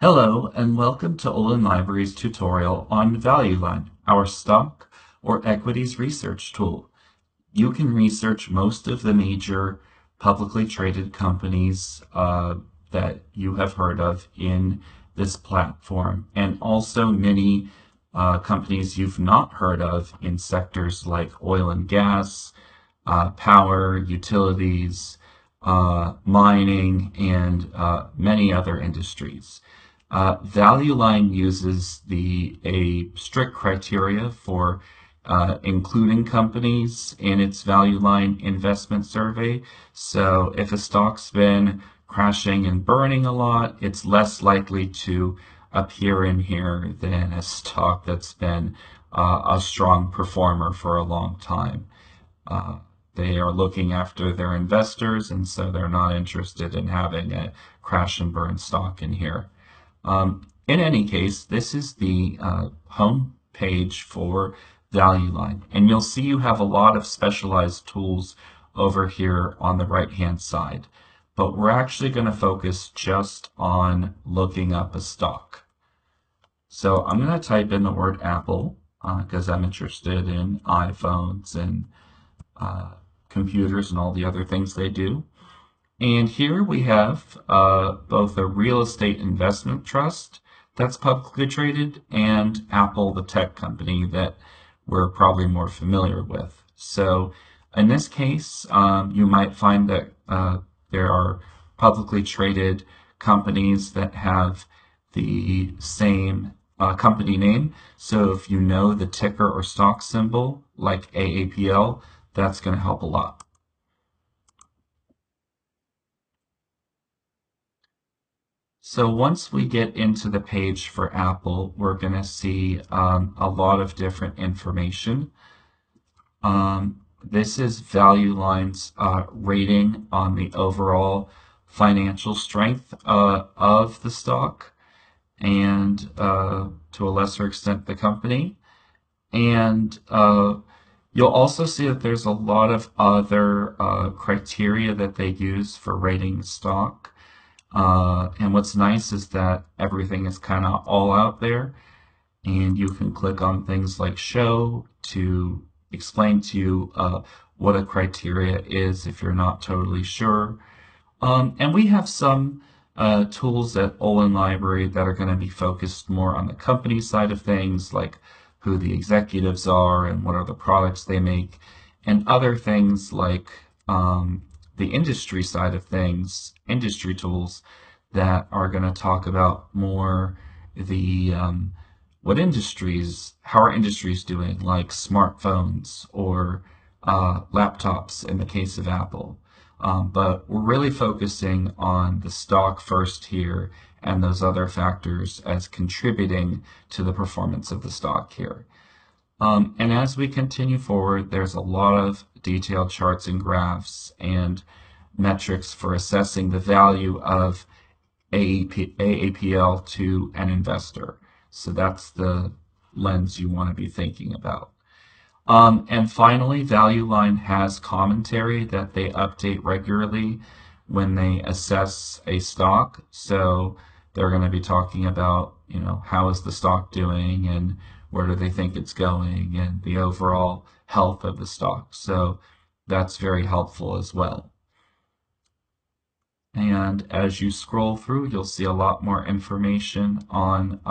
Hello and welcome to Olin Library's tutorial on Value Line, our stock or equities research tool. You can research most of the major publicly traded companies that you have heard of in this platform, and also many companies you've not heard of in sectors like oil and gas, power, utilities, mining, and many other industries. Value Line uses a strict criteria for including companies in its Value Line investment survey. So if a stock's been crashing and burning a lot, it's less likely to appear in here than a stock that's been a strong performer for a long time. They are looking after their investors, and so they're not interested in having a crash and burn stock in here. In any case, this is the home page for Value Line, and you'll see you have a lot of specialized tools over here on the right hand side, but we're actually going to focus just on looking up a stock. So I'm going to type in the word Apple because I'm interested in iPhones and computers and all the other things they do. And here we have both a real estate investment trust that's publicly traded and Apple, the tech company that we're probably more familiar with. So in this case, you might find that there are publicly traded companies that have the same company name. So if you know the ticker or stock symbol, like AAPL, that's going to help a lot. So once we get into the page for Apple, we're going to see a lot of different information. This is Value Line's rating on the overall financial strength of the stock and to a lesser extent the company. And you'll also see that there's a lot of other criteria that they use for rating the stock. And what's nice is that everything is kind of all out there, and you can click on things like show to explain to you what a criteria is if you're not totally sure. And we have some tools at Olin Library that are going to be focused more on the company side of things, like who the executives are and what are the products they make, and other things like the industry side of things, industry tools that are going to talk about more the how our industry's doing, like smartphones or laptops in the case of Apple. But we're really focusing on the stock first here and those other factors as contributing to the performance of the stock here. And as we continue forward, there's a lot of detailed charts and graphs and metrics for assessing the value of AAPL to an investor. So that's the lens you want to be thinking about. And finally, Value Line has commentary that they update regularly when they assess a stock. So they're going to be talking about, how is the stock doing and where do they think it's going and the overall health of the stock. So that's very helpful as well. And as you scroll through, you'll see a lot more information on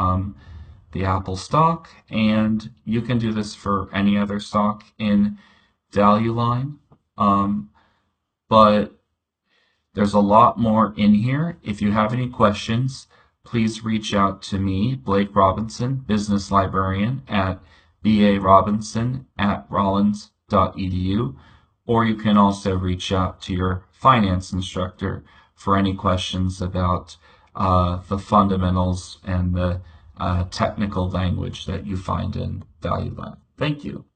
the Apple stock, and you can do this for any other stock in Value Line. But there's a lot more in here. If you have any questions, please reach out to me, Blake Robinson, business librarian at barobinson@rollins.edu, or you can also reach out to your finance instructor for any questions about the fundamentals and the technical language that you find in Value Line. Thank you.